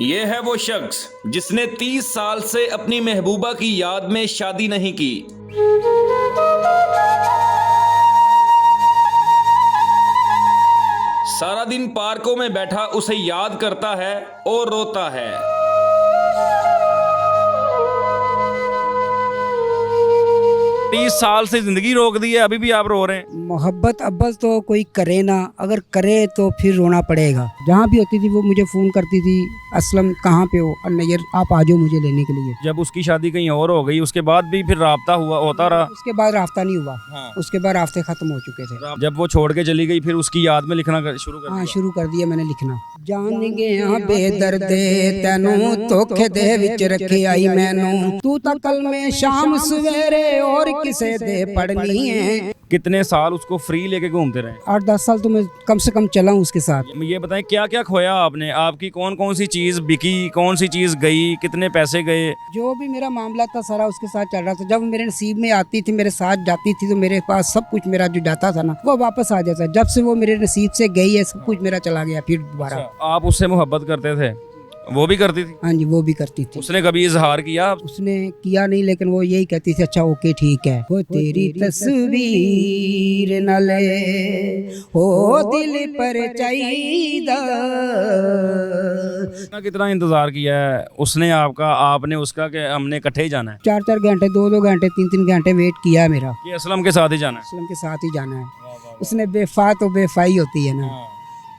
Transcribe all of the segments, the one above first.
ये है वो शख्स जिसने 30 साल से अपनी महबूबा की याद में शादी नहीं की। सारा दिन पार्कों में बैठा उसे याद करता है और रोता है। 30 साल से जिंदगी रोक दी है, अभी भी आप रो रहे हैं। मोहब्बत अव्वल तो कोई करे ना, अगर करे तो फिर रोना पड़ेगा। जहाँ भी होती थी वो मुझे फ़ोन करती थी, असलम कहाँ पे हो, और नैयर आप आ जाओ मुझे लेने के लिए। जब उसकी शादी कहीं और हो गई उसके बाद भी फिर राब्ता होता रहा। उसके बाद रास्ता नहीं हुआ। हाँ। उसके बाद रास्ते ख़त्म हो चुके थे। जब वो छोड़ के चली गई फिर उसकी याद में लिखना शुरू कर हाँ, दिया। शुरू कर दिया मैंने लिखना। जान गया बेदर्दे तेनू धोखे दे विच रखे आई मैनू, तू तो कल में शाम सवेरे और किसे दे पढ़नी है। कितने साल उसको फ्री लेके घूमते रहे? 8-10 साल तो मैं कम से कम चला हूँ उसके साथ। ये बताएं क्या क्या खोया आपने, आपकी कौन कौन सी चीज बिकी, कौन सी चीज गई, कितने पैसे गए? जो भी मेरा मामला था सारा उसके साथ चल रहा था। जब मेरे नसीब में आती थी, मेरे साथ जाती थी, तो मेरे पास सब कुछ मेरा जो जाता था ना वो वापस आ जाता। जब से वो मेरे नसीब से गई है सब कुछ मेरा चला गया फिर दोबारा। आप उससे मोहब्बत करते थे, वो भी करती थी? हाँ जी, वो भी करती थी। उसने कभी इजहार किया? उसने किया नहीं, लेकिन वो यही कहती थी अच्छा ओके ठीक है। वो तेरी तस्वीर न ले हो दिल पर चाहिदा। कितना इंतजार किया है उसने आपका, आपने उसका, कि हमने इकट्ठे ही जाना है? 4-4 घंटे, 2-2 घंटे, 3-3 घंटे वेट किया है मेरा। कि असलम के साथ ही जाना है? असलम के साथ ही जाना है। उसने बेफा तो बेफाई होती है ना,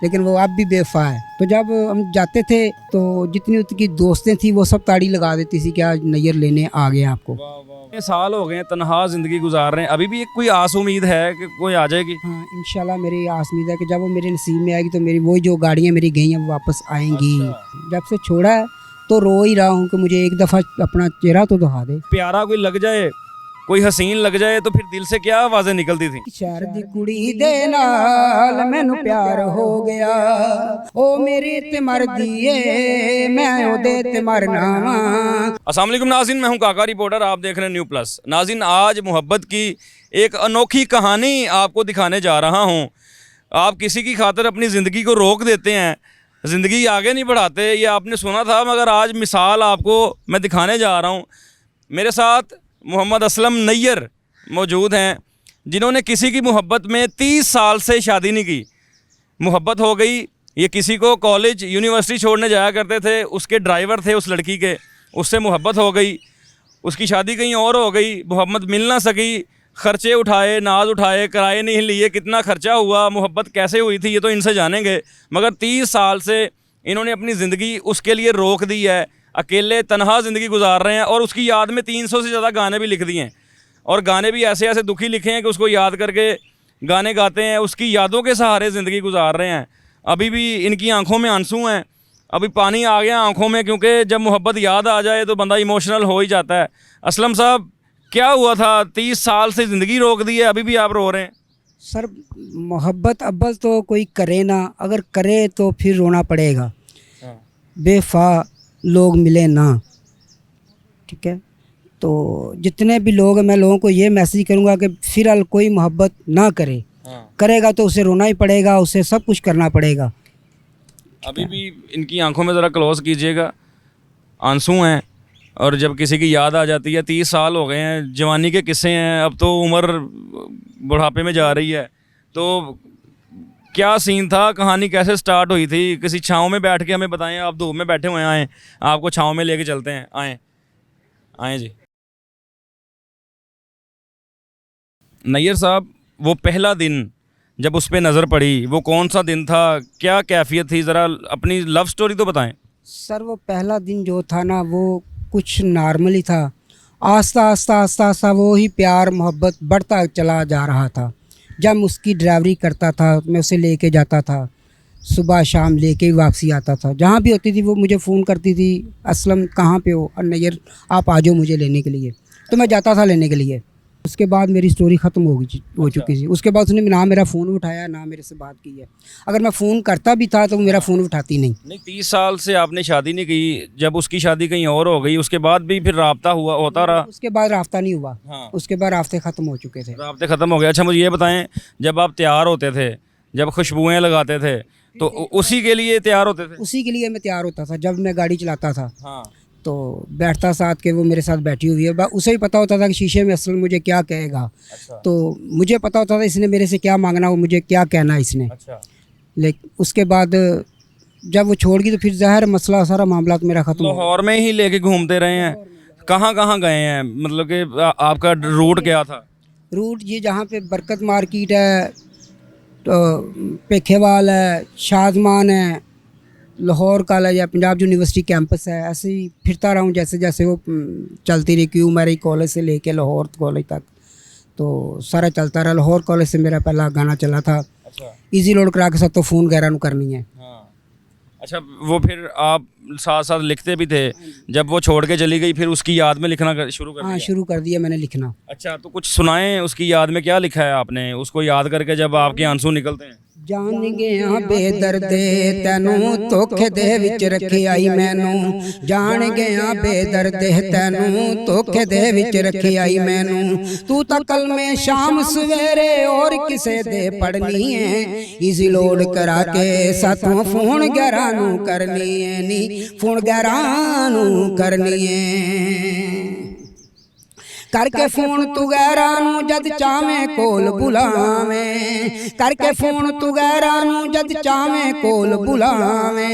लेकिन वो अब भी बेवफा है। तो जब हम जाते थे तो जितनी उसकी दोस्तें थी वो सब ताड़ी लगा देती थी कि आज नैयर लेने आ गए आपको। इतने साल हो गए तनहा जिंदगी गुजार रहे हैं, अभी भी कोई आस उम्मीद है कि कोई आ जाएगी? हाँ, इंशाल्लाह मेरी आस उम्मीद है कि जब वो मेरे नसीब में आएगी तो मेरी वो जो गाड़ियाँ मेरी गई हैं वो वापस आएंगी। जब से छोड़ा है तो रो ही रहा हूँ कि मुझे एक दफ़ा अपना चेहरा तो दिखा दे। प्यारा कोई लग जाए, कोई हसीन लग जाए तो फिर दिल से क्या आवाजें निकलती थी? शहर दी कुड़ी दे नाल मैनू प्यार हो गया, ओ मेरी ते मर दिए मैं ओदे ते मरना वा। अस्सलाम वालेकुम नाज़रीन, मैं हूं काका रिपोर्टर, आप देख रहे हैं न्यू प्लस। नाज़रीन, आज मोहब्बत की एक अनोखी कहानी आपको दिखाने जा रहा हूं। आप किसी की खातिर अपनी ज़िंदगी को रोक देते हैं, ज़िंदगी आगे नहीं बढ़ाते, ये आपने सुना था, मगर आज मिसाल आपको मैं दिखाने जा रहा हूँ। मेरे साथ मोहम्मद असलम नैयर मौजूद हैं, जिन्होंने किसी की मोहब्बत में 30 साल से शादी नहीं की। मोहब्बत हो गई, ये किसी को कॉलेज यूनिवर्सिटी छोड़ने जाया करते थे, उसके ड्राइवर थे उस लड़की के, उससे मोहब्बत हो गई, उसकी शादी कहीं और हो गई, मोहब्बत मिल ना सकी, ख़र्चे उठाए, नाज उठाए, किराए नहीं लिए, कितना ख़र्चा हुआ, मोहब्बत कैसे हुई थी ये तो इनसे जानेंगे। मगर 30 साल से इन्होंने अपनी ज़िंदगी उसके लिए रोक दी है, अकेले तनहा ज़िंदगी गुजार रहे हैं, और उसकी याद में 300 से ज़्यादा गाने भी लिख दिए हैं, और गाने भी ऐसे ऐसे दुखी लिखे हैं कि उसको याद करके गाने गाते हैं, उसकी यादों के सहारे ज़िंदगी गुजार रहे हैं। अभी भी इनकी आंखों में आंसू हैं, अभी पानी आ गया आंखों में, क्योंकि जब मोहब्बत याद आ जाए तो बंदा इमोशनल हो ही जाता है। असलम साहब, क्या हुआ था? 30 साल से ज़िंदगी रोक दी है, अभी भी आप रो रहे हैं? सर, मोहब्बत अव्वल तो कोई करे ना, अगर करे तो फिर रोना पड़ेगा। बेफा लोग मिले ना, ठीक है। तो जितने भी लोग हैं मैं लोगों को ये मैसेज करूँगा कि फिलहाल कोई मोहब्बत ना करे। करेगा तो उसे रोना ही पड़ेगा, उसे सब कुछ करना पड़ेगा। अभी भी इनकी आंखों में ज़रा क्लोज कीजिएगा, आंसू हैं, और जब किसी की याद आ जाती है, 30 साल हो गए हैं, जवानी के किस्से हैं, अब तो उम्र बुढ़ापे में जा रही है। तो क्या सीन था, कहानी कैसे स्टार्ट हुई थी? किसी छाँव में बैठ के हमें बताएं, आप धूप में बैठे हुए हैं, आएँ आपको छाँव में लेके चलते हैं, आएँ आएँ जी। नैयर साहब, वो पहला दिन जब उस पर नज़र पड़ी, वो कौन सा दिन था, क्या कैफियत थी? ज़रा अपनी लव स्टोरी तो बताएं। सर, वो पहला दिन जो था ना वो कुछ नॉर्मल ही था। आस्ता आस्ता आस्ता आस्ता वो ही प्यार मोहब्बत बढ़ता चला जा रहा था। जब उसकी ड्राइवरी करता था, मैं उसे लेके जाता था, सुबह शाम लेके ही वापसी आता था। जहाँ भी होती थी वो मुझे फ़ोन करती थी, असलम कहाँ पे हो, और नैयर आप आ जाओ मुझे लेने के लिए। तो मैं जाता था लेने के लिए। उसके बाद मेरी स्टोरी ख़त्म हो चुकी थी। उसके बाद उसने ना मेरा फ़ोन उठाया, ना मेरे से बात की है। अगर मैं फ़ोन करता भी था तो मेरा फ़ोन उठाती नहीं। 30 साल से आपने शादी नहीं की, जब उसकी शादी कहीं और हो गई उसके बाद भी फिर राब्ता होता रहा? उसके बाद रास्ता नहीं हुआ। हाँ। उसके बाद रास्ते ख़त्म हो चुके थे। राब्ते ख़त्म हो गए। अच्छा, मुझे ये बताएं, जब आप तैयार होते थे, जब खुशबुएँ लगाते थे, तो उसी के लिए तैयार होते थे? उसी के लिए मैं तैयार होता था। जब मैं गाड़ी चलाता था हाँ। तो बैठता साथ के, वो मेरे साथ बैठी हुई है, उसे भी पता होता था कि शीशे में असल मुझे क्या कहेगा। अच्छा। तो मुझे पता होता था इसने मेरे से क्या मांगना, वो मुझे क्या कहना है इसने। अच्छा। लेकिन उसके बाद जब वो छोड़ गई तो फिर ज़ाहिर मसला, सारा मामला तो मेरा ख़त्म हो गया। लाहौर में ही लेके घूमते रहे हैं? कहाँ कहाँ गए हैं, मतलब कि आपका रूट क्या था? रूट ये जहाँ पे बरकत मार्केट है, तो पेखेवाल है, शादमान है, लाहौर कॉलेज है, पंजाब यूनिवर्सिटी कैंपस है, ऐसे ही फिरता रहा हूँ जैसे जैसे वो चलती रही क्यों मेरे कॉलेज से लेके लाहौर कॉलेज तक। तो सारा चलता रहा। लाहौर कॉलेज से मेरा पहला गाना चला था। अच्छा। इजी लोड करा के सब तो फ़ोन गैरानू करनी है। हाँ। अच्छा, वो फिर आप साथ साथ लिखते भी थे? जब वो छोड़ के चली गई फिर उसकी याद में लिखना शुरू कर हाँ, दिया? शुरू कर दिया मैंने लिखना। अच्छा, तो कुछ सुनाएं उसकी याद में, क्या लिखा है आपने उसको याद करके जब आपके आंसू निकलते हैं? जान गया बेदर्दे तेनू धोखे दे विच रखे आई मैनू, जान गया बेदर्दे तेनू धोखे दे विच रखे आई मैनू, तू तो कल में शाम सवेरे और किसे दे पढ़नी है, इजी लोड करा के साथों फोन गैरानू करनी है नी, फोन गैरानू करनी है। करके फोन तू गैरानू जद चावे कोल बुलावे, करके फोन तू गैरानू जद चावे कोल बुलावे,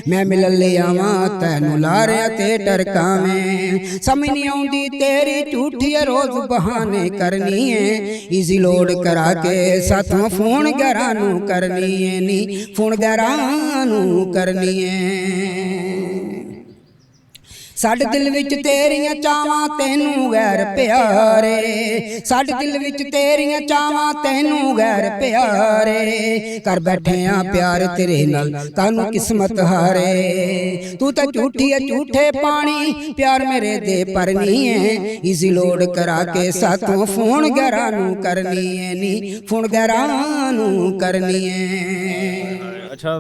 मैं मिल ले आवा तैनू लारिया ते टरकावे, समझ नहीं आउंदी तेरी झूठी रोज बहाने करनी है, इजी लोड करा के साथों फोन गैरानू करनी है नी, फोन गैरानू करनी है। साडे दिल विच तेरियां चावां तेनू गैर प्यारे, साडे दिल विच तेरियां चावां तेनू गैर प्यारे, कर बैठे आ प्यार तेरे नाल कानू किस्मत हारे, तू तो झूठी है झूठे पानी प्यार मेरे दे परनी है, इजी लोड करा के साथों फोन गैरानू करनी है नी, फोन गैरानू करनी है। अच्छा,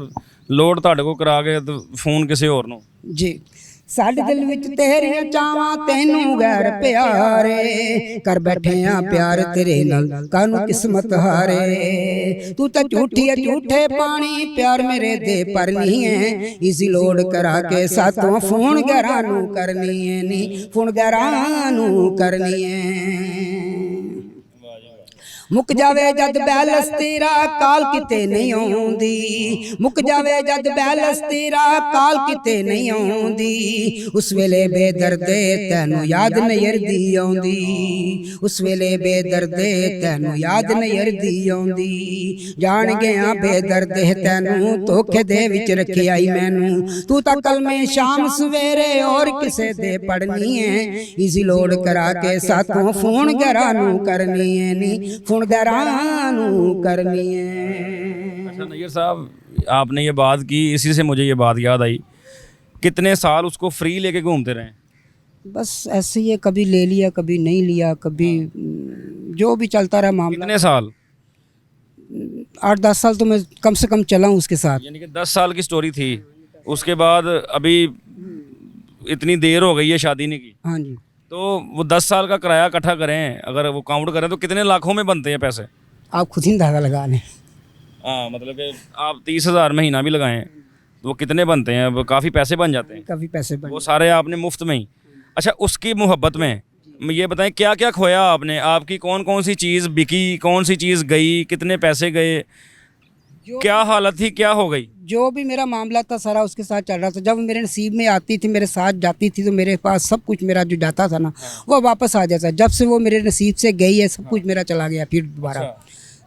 लोड ਤੁਹਾਡੇ को करा के तो फोन किसी और ਨੂੰ? जी। साडे दिल विच तेरियां चावां तेनू गैर प्यारे, कर बैठे आ प्यार तेरे नाल कानू किस्मत हारे, तू तो झूठी है झूठे पानी प्यार मेरे दे परनी है, इजी लोड करा के साथों फोन गैरानू करनी है नी, फोन गैरानू करनी है। मुक जावे जद बैलस तेरा काल किते नहीं आउंदी, मुक जावे जद बैलस तेरा काल किते नहीं आउंदी, उस वेले बेदर्दे तैनू याद नहीं अरदी आउंदी, उस वेले बेदर्दे तैनू याद नहीं अरदी आउंदी, जान गया बेदर्दे तैनू धोखे दे विच रखे आई मैनू, तू तां कल में शाम सवेरे और किसे दे पढ़नी है, इजी लोड करा के साथों फोन गैरानू करनी है नी, फोन गैरानू करनी है। अच्छा नैयर साहब, आपने ये बात की, इसी से मुझे ये बात याद आई, कितने साल उसको फ्री लेके घूमते रहे? बस ऐसे ही है, कभी ले लिया कभी नहीं लिया, कभी जो भी चलता रहा मामला। कितने साल? 8-10 साल तो मैं कम से कम चला हूँ उसके साथ। यानी कि 10 साल की स्टोरी थी। उसके बाद अभी इतनी देर हो गई है शादी नहीं की, हाँ जी। तो वो 10 साल का किराया इकट्ठा करें, अगर वो काउंट करें तो कितने लाखों में बनते हैं पैसे? आप खुद ही अंदाज़ा लगा लें। हाँ, मतलब कि आप 30,000 महीना भी लगाएं तो वो कितने बनते हैं? वो काफ़ी पैसे बन जाते हैं। काफ़ी पैसे बन। वो सारे आपने मुफ्त में ही। अच्छा, उसकी मोहब्बत में ये बताएं क्या क्या खोया आपने? आपकी कौन कौन सी चीज़ बिकी, कौन सी चीज़ गई, कितने पैसे गए, क्या हालत थी, क्या हो गई? जो भी मेरा मामला था सारा उसके साथ चल रहा था। जब मेरे नसीब में आती थी, मेरे साथ जाती थी, तो मेरे पास सब कुछ मेरा जो जाता था ना वो वापस आ जाता। जब से वो मेरे नसीब से गई है, सब कुछ मेरा चला गया फिर दोबारा।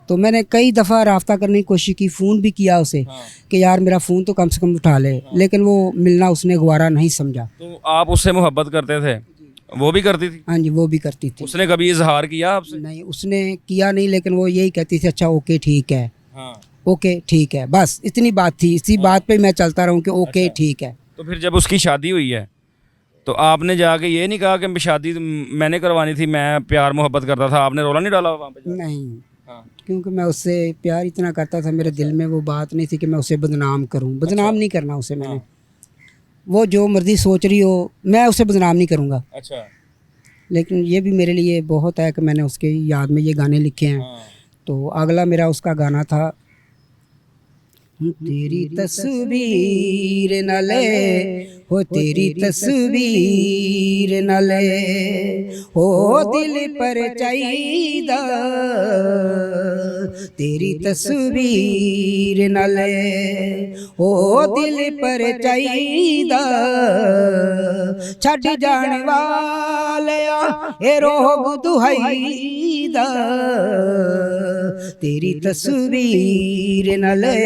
तो मैंने कई दफ़ा राब्ता करने की कोशिश की, फ़ोन भी किया उसे कि यार मेरा फ़ोन तो कम से कम उठा ले, लेकिन वो मिलना उसने गवारा नहीं समझा। तो आप उससे मोहब्बत करते थे, वो भी करती थी? हाँ जी, वो भी करती थी। उसने कभी इजहार किया आपसे? नहीं, उसने किया नहीं, लेकिन वो यही कहती थी अच्छा ओके ठीक है, हाँ। ओके ठीक है, बस इतनी बात थी। इसी बात पे मैं चलता रहूँ कि ओके ठीक है। तो फिर जब उसकी शादी हुई है तो आपने जाके ये नहीं कहा कि शादी मैंने करवानी थी, मैं प्यार मोहब्बत करता था, आपने रोला नहीं डाला वहाँ पे जाके? नहीं, हाँ। क्योंकि मैं उससे प्यार इतना करता था, मेरे दिल में वो बात नहीं थी कि मैं उसे बदनाम करूं। बदनाम नहीं करना उसे मैंने। वो जो मर्जी सोच रही हो, मैं उसे बदनाम नहीं करूंगा। अच्छा। लेकिन ये भी मेरे लिए बहुत है कि मैंने उसके याद में ये गाने लिखे हैं। तो अगला मेरा उसका गाना था तेरी तस्वीर न ले हो तेरी तस्वीर न ले हो दिल पर चाहिदा तेरी तस्वीर न ले हो दिल पर चाहिदा छड़ जाने वालिया ए रोग दुहाईदा तेरी तस्वीर न ले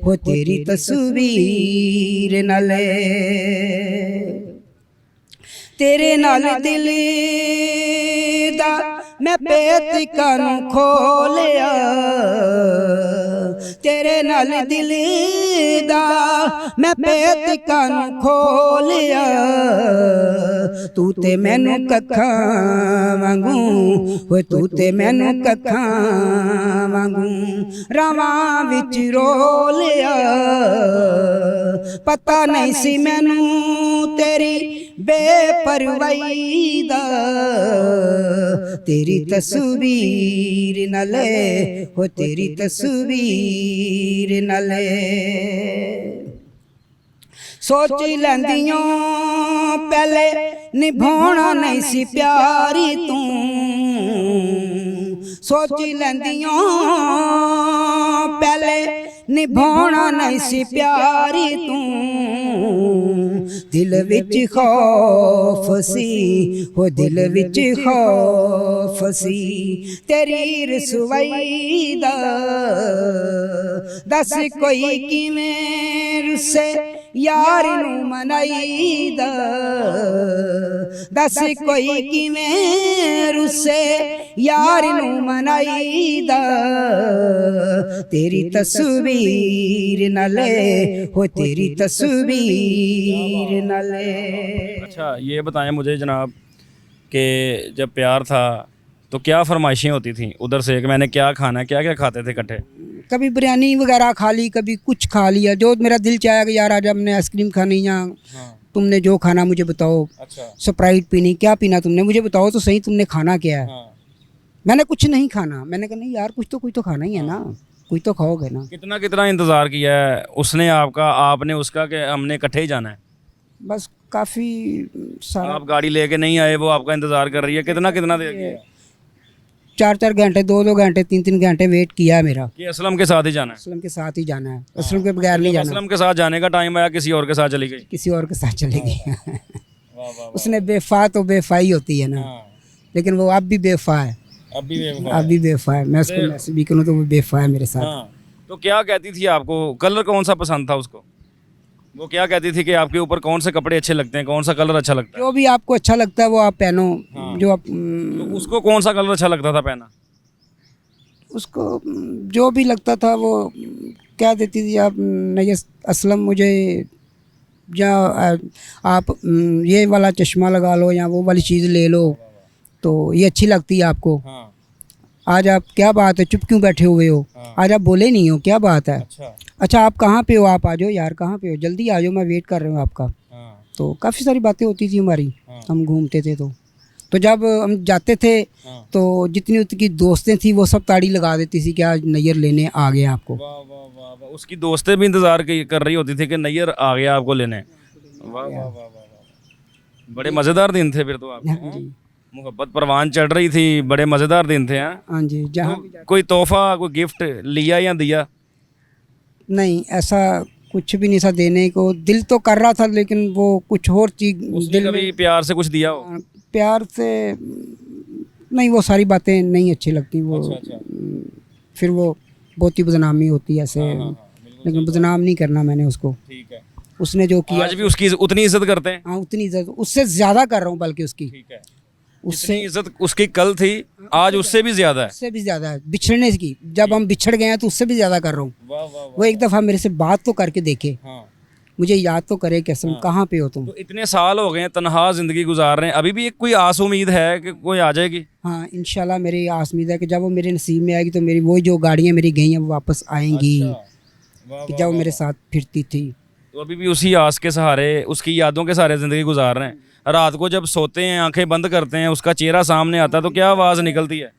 हो तेरी तस्वीर न ले तेरे नाल दिल दा मैं पेत कानू खोलिया तेरे नाल दिल दा मैं पेत कानू खोलिया तू ते मैनू कखा वांगू हो तू ते मैनू कखा वांगू रावां विच रोलिया पता नहीं सी मैनू तेरी बेपरवाही दा तेरी तस्वीर न ले हो तेरी तस्वीर न ले सोची लैंदियों पहले निभाना नहीं सी प्यारी तू सोची लैंदियों पहले निभाना नहीं सी प्यारी तू दिल विच खौफ सी हो दिल विच खौफ सी तेरी रसवाई दा दस कोई किवें रुसे यार नू मनाईदा दस कोई किवें रुसे यार नू मनाईदा तेरी तस्वीर न ले हो तेरी तस्वीर न ले। अच्छा ये बताएं मुझे जनाब कि जब प्यार था तो क्या फरमाइशें होती थी उधर से कि मैंने क्या खाना क्या क्या खाते थे इकट्ठे? कभी बिरयानी वगैरह खा ली कभी कुछ खा लिया जो मेरा दिल चाहेगा कि यार आज हमने आइसक्रीम खानी या तुमने जो खाना मुझे बताओ। अच्छा स्प्राइट पीनी क्या पीना तुमने मुझे बताओ तो सही तुमने खाना क्या है। मैंने कुछ नहीं खाना मैंने कहा नहीं यार कुछ तो खाना ही है ना कुछ तो खाओगे ना। कितना कितना इंतज़ार किया है उसने आपका आपने उसका कि हमने इकट्ठे ही जाना है? बस काफ़ी सारा आप गाड़ी लेके नहीं आए वो आपका इंतज़ार कर रही है कितना कितना देर किया? 4-4 घंटे 2-2 घंटे 3-3 घंटे वेट किया है मेरा। कि असलम के साथ ही जाना है? असलम के साथ ही जाना है असलम के बगैर नहीं जाना। असलम के साथ जाने का टाइम आया किसी और के साथ चली गई? किसी और के साथ चली गई। वाह वाह उसने बेफा तो बेफाई होती है ना लेकिन वो अब भी बेफा है अब भी अब भी बेफा है। मैं उसको मैसेज भी करूँ तो वो बेफा है मेरे साथ। तो क्या कहती थी आपको कलर कौन सा पसंद था उसको? वो क्या कहती थी कि आपके ऊपर कौन से कपड़े अच्छे लगते हैं कौन सा कलर अच्छा लगता है? जो भी आपको अच्छा लगता है वो आप पहनो। जो आप तो उसको कौन सा कलर अच्छा लगता था पहना? उसको जो भी लगता था वो क्या देती थी आप नहीं असलम मुझे या आप ये वाला चश्मा लगा लो या वो वाली चीज़ ले लो तो ये अच्छी लगती है आपको। आज आप क्या बात है चुप क्यों बैठे हुए हो? आज आप बोले नहीं हो क्या बात है? अच्छा आप कहाँ पे हो? आप आ जाओ यार कहाँ पे हो जल्दी आ जाओ मैं वेट कर रहा हूँ आपका। तो काफ़ी सारी बातें होती थी हमारी हम घूमते थे तो जब हम जाते थे तो जितनी उसकी दोस्तें थी वो सब ताड़ी लगा देती थी कि आज नैयर लेने आ गए आपको। वाह वाह वाह वाह उसकी दोस्तें भी इंतज़ार कर रही होती थी कि नैयर आ गया आपको लेने। वाह वाह वाह वाह बड़े मज़ेदार दिन थे फिर तो आप मोहब्बत परवान चढ़ रही थी बड़े मज़ेदार दिन थे। हाँ जी जहाँ कोई तोहफा कोई गिफ्ट लिया या दिया? नहीं ऐसा कुछ भी नहीं था देने को दिल तो कर रहा था लेकिन वो कुछ और चीज़ दिल कभी प्यार से कुछ दिया हो? प्यार से नहीं वो सारी बातें नहीं अच्छी लगती वो। अच्छा। फिर वो बहुत ही बदनामी होती है ऐसे लेकिन बदनाम नहीं करना मैंने उसको। ठीक है उसने जो किया आज भी उसकी उतनी इज्जत करते हैं? हाँ उतनी इज्जत उससे ज़्यादा कर रहा हूँ बल्कि उसकी। ठीक है उससे इज्जत उसकी कल थी आज उससे भी ज्यादा है? उससे भी ज़्यादा है बिछड़ने की जब हम बिछड़ गए हैं तो उससे भी ज़्यादा कर रहा हूँ। वाह वाह वो एक दफ़ा मेरे से बात तो करके देखे मुझे याद तो करे कसम कहाँ पे हो तुम। तो इतने साल हो गए हैं तन्हा जिंदगी गुजार रहे हैं अभी भी एक कोई आस उम्मीद है कि कोई आ जाएगी? हाँ इंशाल्लाह मेरी आस उम्मीद है कि जब वो मेरे नसीब में आएगी तो मेरी वो जो गाड़ियाँ मेरी गई हैं वो वापस आएंगी। कि जब वो मेरे साथ फिरती थी तो अभी भी उसी आस के सहारे उसकी यादों के सहारे ज़िंदगी गुजार रहे हैं। रात को जब सोते हैं आंखें बंद करते हैं उसका चेहरा सामने आता है तो क्या आवाज़ निकलती है?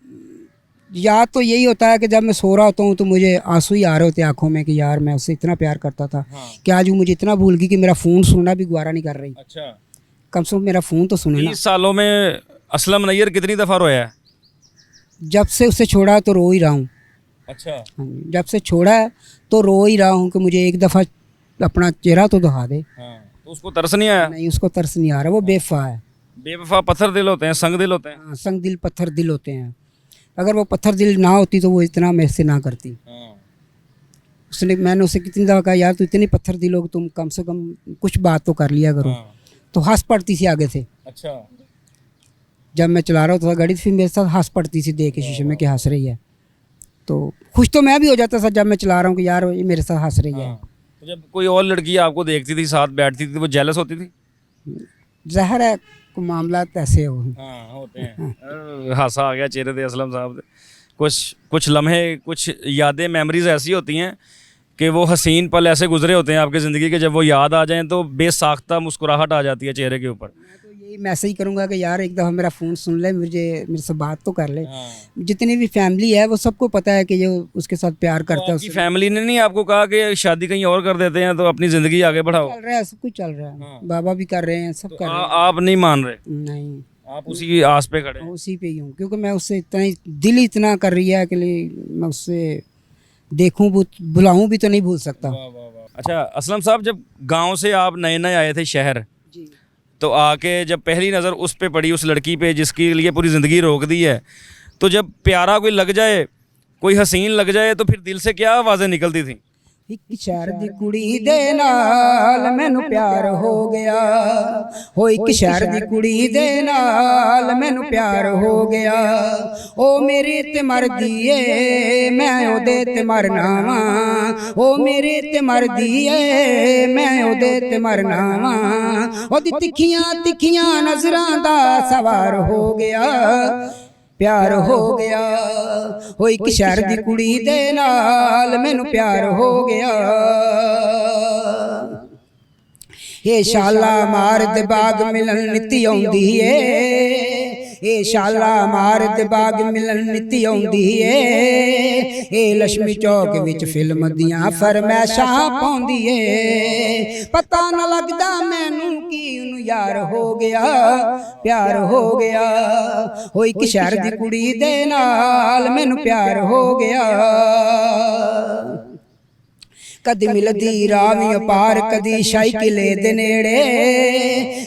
याद तो यही होता है कि जब मैं सो रहा होता हूँ तो मुझे आंसू ही आ रहे होते हैं आंखों में कि यार मैं उससे इतना प्यार करता था कि आज वो मुझे इतना भूल गई कि मेरा फ़ोन सुनना भी गवारा नहीं कर रही। अच्छा, कम से कम मेरा फ़ोन तो सुने ना। 30 सालों में असलम नैयर कितनी दफ़ा रोया है? जब से उससे छोड़ा है तो रो ही रहा हूँ। अच्छा, हाँ जी, जब से छोड़ा है तो रो ही रहा हूँ कि मुझे एक दफ़ा अपना चेहरा तो दिखा दे। हाँ, तो उसको तरस नहीं आया? नहीं, उसको तरस नहीं आ रहा, वो बेवफा है। बेवफा पत्थर दिल होते हैं, संग दिल होते हैं। हाँ, संग दिल पत्थर दिल होते हैं। अगर वो पत्थर दिल ना होती तो वो इतना मेरे से ना करती। मैंने उसे कितनी दफ़ा कहा यार तू इतनी पत्थर दिल हो, तुम कम से कम कुछ बात तो कर लिया करो। तो हंस पड़ती थी आगे से। अच्छा, जब मैं चला रहा होता था गाड़ी, फिर मेरे साथ हंस पड़ती थी देख के शीशे में कि हंस रही है। तो खुश तो मैं भी हो जाता था जब मैं चला रहा हूँ कि यार ये मेरे साथ हंस रही है। तो जब कोई और लड़की आपको देखती थी, साथ बैठती थी, तो वो जेलस होती थी? ज़हर है मामला ऐसे हो। हाँ, होते हैं। हासा आ गया चेहरे पे असलम साहब दे। कुछ लम्हे, कुछ यादें, मेमोरीज ऐसी होती हैं कि वो हसीन पल ऐसे गुजरे होते हैं आपकी ज़िंदगी के, जब वो याद आ जाएं तो बेसाख्ता मुस्कुराहट आ जाती है चेहरे के ऊपर। मैं तो यही मैसेज करूँगा कि यार एक दफ़ा मेरा फ़ोन सुन ले, मेरे से बात तो कर ले। जितनी भी फैमिली है वो सबको पता है कि ये उसके साथ प्यार करता है। आपकी फैमिली ने नहीं आपको कहा कि शादी कहीं और कर देते हैं तो अपनी ज़िंदगी आगे बढ़ाओ? चल रहा है, सब कुछ चल रहा है। बाबा भी कर रहे हैं, सब कर रहे हैं। आप नहीं मान रहे? नहीं, आप उसी की आस पे खड़े हैं? उसी पे ही हूँ क्योंकि मैं उससे इतना ही दिल ही इतना कर रही है कि मैं उससे देखूं बुलाऊं भी तो नहीं भूल सकता। अच्छा असलम साहब, जब गांव से आप नए नए आए थे शहर, जी। तो आके जब पहली नज़र उस पे पड़ी, उस लड़की पे जिसके लिए पूरी ज़िंदगी रोक दी है, तो जब प्यारा कोई लग जाए, कोई हसीन लग जाए, तो फिर दिल से क्या आवाज़ें निकलती थी? एक शहर दी कुड़ी दे नाल मैनू प्यार हो गया, हो एक शहर दी कुड़ी दे नाल मैनू प्यार हो गया। ओ मेरे ते मर दिए मैं ओदे ते मरना वा, ओ मेरे ते मर दिए मैं ओदे ते मरना वा। ओदी तिखियां तिखियां नजरां दा सवार हो गया, प्यार हो गया। हो एक शहर दी कुड़ी दे नाल मैनू प्यार हो गया। ये शाला मार दे बाग मिलन नित्ती आउंदी है, ये शाला मार दे बाग मिलन नित्ती आउंदी है। ये लक्ष्मी चौक विच फिल्म दियां फरमैशां पाउंदी है। पता न लगदा मैनू की उन्नू यार हो गया, प्यार हो गया। हो एक शहर दी कुड़ी दे नाल मैनू प्यार हो गया। कदी मिलदी रावियों पार कदी साइकिले दे नेड़े,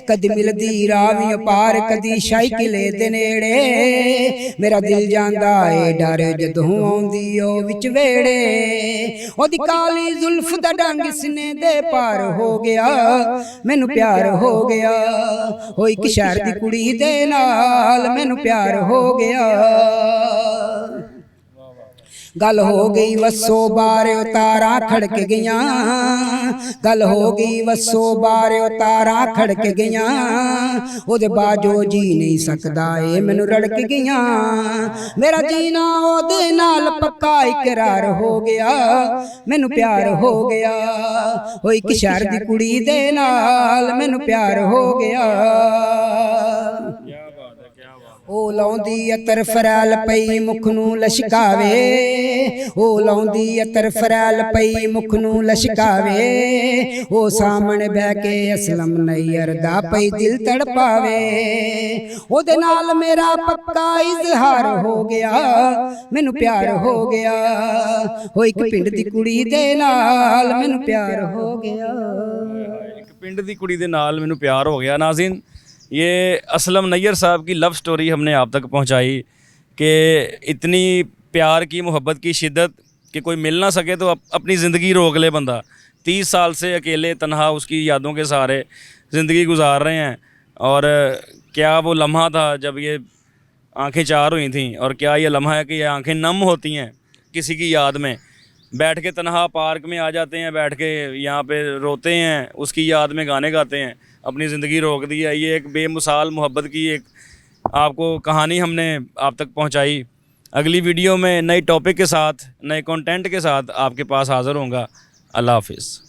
कदी मिलदी रावियों पार कदी साइकिले दे नेड़े। मेरा दिल जांदा ए डर जदों आउंदी ओ विच वेड़े। ओदी काली जुल्फ दा डंग सीने दे पार हो गया, मैनू प्यार हो गया। हो एक शहर दी कुड़ी दे नाल मैनू प्यार हो गया। गल हो गई वसो बारे तारा खड़क गईया, गल हो गई वसो बारे तारा खड़क गईया। ओदे बाजो जी नहीं सकदा ए मैनू रड़क गईया। मेरा जीना ओदे नाल पक्का इकरार हो गया, मैनू प्यार हो गया। हो एक शहर दी कुड़ी दे नाल मैनू प्यार हो गया। ओ लाउंदी अतर फरैल पई मुख नू लशकावे, ओ लाउंदी अतर फरैल पई मुख नू लशकावे। ओ सामने बह के असलम नैयर दा पई दिल तड़पावे। ओदे नाल मेरा पक्का इजहार हो गया, मैनू प्यार हो गया। हो एक पिंड दी कुड़ी दे नाल मैनू प्यार हो गया। एक पिंड दी कुड़ी दे नाल मैनू प्यार हो गया। नाज़रीन, ये असलम नैयर साहब की लव स्टोरी हमने आप तक पहुंचाई कि इतनी प्यार की, मोहब्बत की शिद्दत कि कोई मिल ना सके तो अपनी ज़िंदगी रोक ले बंदा। 30 साल से अकेले तन्हा उसकी यादों के सहारे ज़िंदगी गुजार रहे हैं। और क्या वो लम्हा था जब ये आंखें चार हुई थीं, और क्या ये लम्हा है कि ये आंखें नम होती हैं किसी की याद में। बैठ के तन्हा पार्क में आ जाते हैं, बैठ के यहाँ पे रोते हैं, उसकी याद में गाने गाते हैं, अपनी ज़िंदगी रोक दी है। ये एक बेमिसाल मोहब्बत की एक आपको कहानी हमने आप तक पहुँचाई। अगली वीडियो में नए टॉपिक के साथ, नए कंटेंट के साथ आपके पास हाज़िर होऊंगा। अल्लाह हाफिज़।